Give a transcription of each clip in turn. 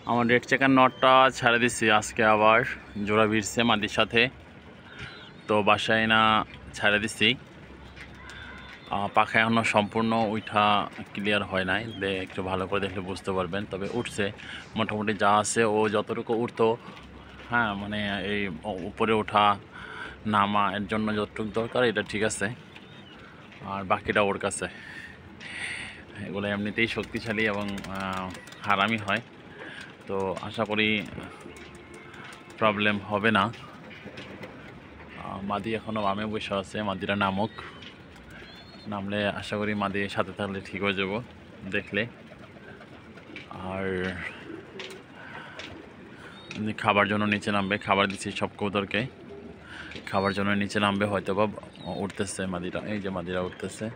আমার red checker নটটা ছেড়ে দিচ্ছি, আজকে আবার জোড়া ভিড়ছে মাদির সাথে। তো বাসায় না ছেড়ে দিচ্ছি, পাখা এখনও সম্পূর্ণ উঠা ক্লিয়ার হয় নাই, একটু ভালো করে দেখলে বুঝতে পারবেন। তবে উঠছে মোটামুটি, যা আছে ও যতটুকু উঠতো, হ্যাঁ মানে এই উপরে ওঠা নামা এর জন্য যতটুকু দরকার এটা ঠিক আছে, আর বাকিটা ওর কাছে। এগুলো এমনিতেই শক্তিশালী এবং হারামি হয়, তো আশা করি প্রবলেম হবে না। মাদি এখনও বামে বসে আছে, মাদিরা নামুক, নামলে আশা করি মাদি সাথে থাকলে ঠিক হয়ে যাব দেখলে। আর খাবার জন্য নিচে নামবে, খাবার দিচ্ছি সব কবুতরকে, খাবার জন্য নিচে নামবে, হয়তো বা উঠতেছে মাদিরা, এই যে মাদিরা উঠতেছে।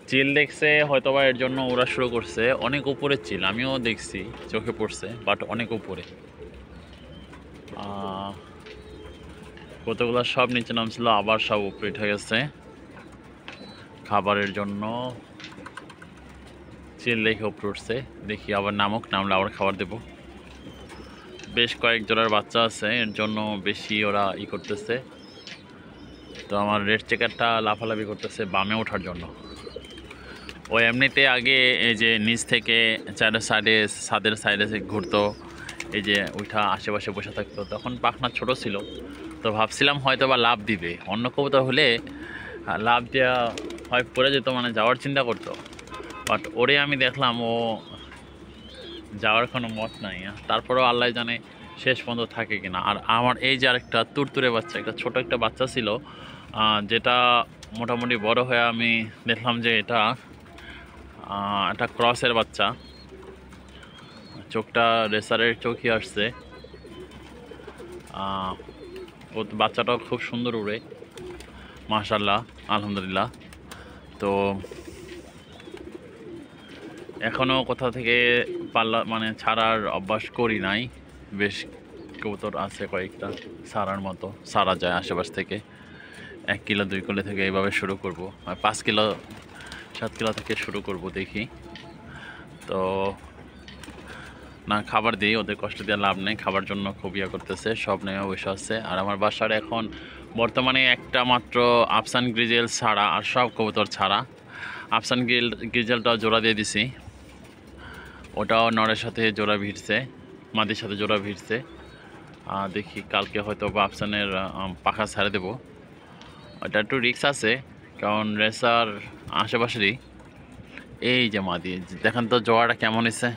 চিল দেখছে হয়তোবা, এর জন্য ওরা শুরু করছে। অনেক উপরে চিল, আমিও দেখছি, চোখে পড়ছে, বাট অনেক উপরে। কতগুলো সব নিচে নামছিল, আবার সব উপরে উঠে গেছে খাবারের জন্য। চিল দেখে উপরে উঠছে, দেখি আবার নামুক, নামলে আবার খাবার দেব। বেশ কয়েক জোড়ার বাচ্চা আছে, এর জন্য বেশি ওরা করতেছে। তো আমার রেড চেকারটা লাফালাফি করতেছে বামে ওঠার জন্য। ও এমনিতে আগে এই যে নিচ থেকে চারের সাইডে, ছাদের সাইডে ঘুরতো, এই যে উঠা আশেপাশে বসে থাকতো। তখন পাখনা ছোট ছিল, তো ভাবছিলাম হয়তো বা লাভ দিবে। অন্য কবুতর হলে লাভ দেওয়া হয় পড়ে যেত, মানে যাওয়ার চিন্তা করতো। বাট ওরে আমি দেখলাম ও যাওয়ার কোনো মত নাই। তারপরেও আল্লাহ জানে শেষ পর্যন্ত থাকে কিনা। আর আমার এই যে আরেকটা তুরতুরে বাচ্চা, একটা ছোট একটা বাচ্চা ছিল, যেটা মোটামুটি বড় হয়ে আমি দেখলাম যে এটা একটা ক্রসের বাচ্চা। চোখটা রেসারের চোখই আসছে। ও বাচ্চাটাও খুব সুন্দর উড়ে, মাশাআল্লাহ, আলহামদুলিল্লাহ। তো এখনও কোথা থেকে পাল্লা মানে ছাড়ার অভ্যাস করি নাই। বেশ কবুতর আছে কয়েকটা ছাড়ার মতো, ছাড়া যায় আশেপাশ থেকে। 1 কিলো 2 কিলো থেকে এইভাবে শুরু করব, 5 কিলো 7 কিলো থেকে শুরু করব দেখি। তো না, খাবার দিই, ওদের কষ্ট দিয়ে লাভ নেই, খাবার জন্য খুব করতেছে, সব নেমে বসে আছে। আর আমার বাসার এখন বর্তমানে একটা মাত্র আফসান গ্রিজেল ছাড়া, আর সব কবুতর ছাড়া। আফসান গ্রিজেলটাও জোড়া দিয়ে দিছি, ওটাও নরের সাথে জোড়া ভিড়ছে, মাদির সাথে জোড়া ভিড়ছে। দেখি কালকে হয়তো বা আফসানের পাখা ছেড়ে দেবো। ওটা একটু রিক্স আছে, কারণ রেসার আশেপাশেরই। এই যে মাদি, দেখেন তো জোড়াটা কেমন হয়েছে,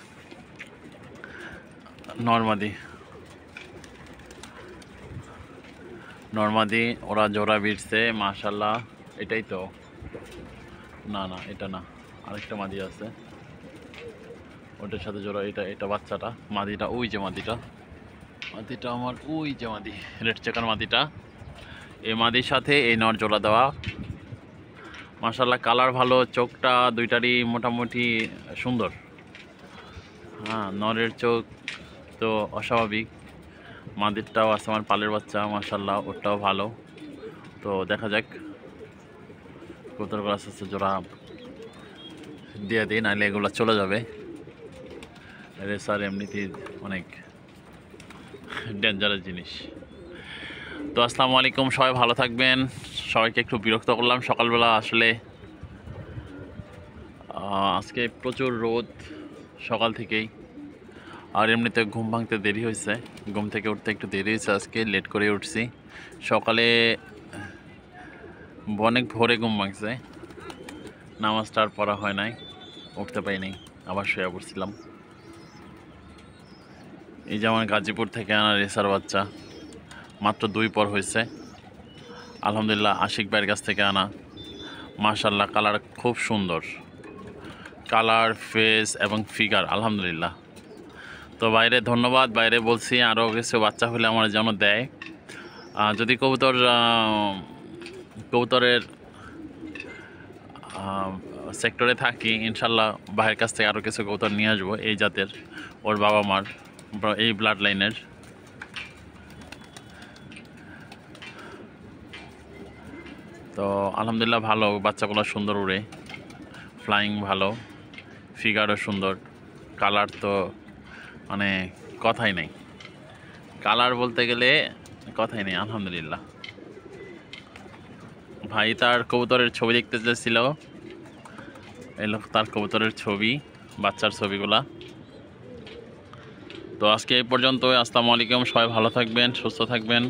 নর্মাদি ওরা জোড়া ভিড়ছে, মাশাল্লাহ। এটাই তো, না না এটা না, আরেকটা মাদি আছে, ওটার সাথে জোড়া। এটা বাচ্চাটা, মাদিটা ওই যে মাদিটা আমার, ওই যে মাদি, রেড চেকার মাদিটা। এই মাদির সাথে এই নর জোড়া দেওয়া, মাশাল্লাহ। কালার ভালো, চোখটা দুইটারই মোটামুটি সুন্দর। হ্যাঁ, নরের চোখ তো অস্বাভাবিক। মাদিরটাও আছে আমার পালের বাচ্চা, মাশাল্লাহ, ওটাও ভালো। তো দেখা যাক, কবুতরগুলো আস্তে আস্তে জোড়া দিয়ে দিই, নাহলে এগুলো চলে যাবে। রেসার এমনিতেই অনেক ডেঞ্জারাস জিনিস। তো আসসালামু আলাইকুম, সবাই ভালো থাকবেন। সবাইকে একটু বিরক্ত করলাম সকালবেলা, আসলে আজকে প্রচুর রোদ সকাল থেকেই। আর এমনিতে ঘুম ভাঙতে দেরি হয়েছে, ঘুম থেকে উঠতে একটু দেরি হয়েছে, আজকে লেট করে উঠছি। সকালে অনেক ভোরে ঘুম ভাঙছে, নামাজটা আর পড়া হয় নাই, উঠতে পারিনি, আবার শুয়ে পড়ছিলাম। এই যে আমার গাজীপুর থেকে আনা রেসার বাচ্চা, মাত্র 2 পর হয়েছে। আলহামদুলিল্লাহ, আশিক ভাইয়ের কাছ থেকে আনা। মাশাল্লাহ, কালার খুব সুন্দর, কালার, ফেস এবং ফিগার আলহামদুলিল্লাহ। তো বাইরে ধন্যবাদ, বাইরে বলছি আরও কিছু বাচ্চা হলে আমার যেন দেয়। যদি কবুতরের সেক্টরে থাকি, ইনশাল্লাহ ভাইয়ের কাছ থেকে আরও কিছু কবুতর নিয়ে আসবো এই জাতের, ওর বাবা মার এই ব্লাড লাইনের। তো আলহামদুলিল্লাহ ভালো, বাচ্চাগুলো সুন্দর উড়ে, ফ্লাইং ভালো, ফিগারও সুন্দর, কালার তো মানে কথাই নেই, কালার বলতে গেলে কথাই নেই আলহামদুলিল্লাহ। ভাই তার কবুতরের ছবি দেখতে চেয়েছিল, এলো তার কবুতরের ছবি, বাচ্চার ছবিগুলা। তো আজকে এই পর্যন্ত, আসসালামু আলাইকুম, সবাই ভালো থাকবেন, সুস্থ থাকবেন।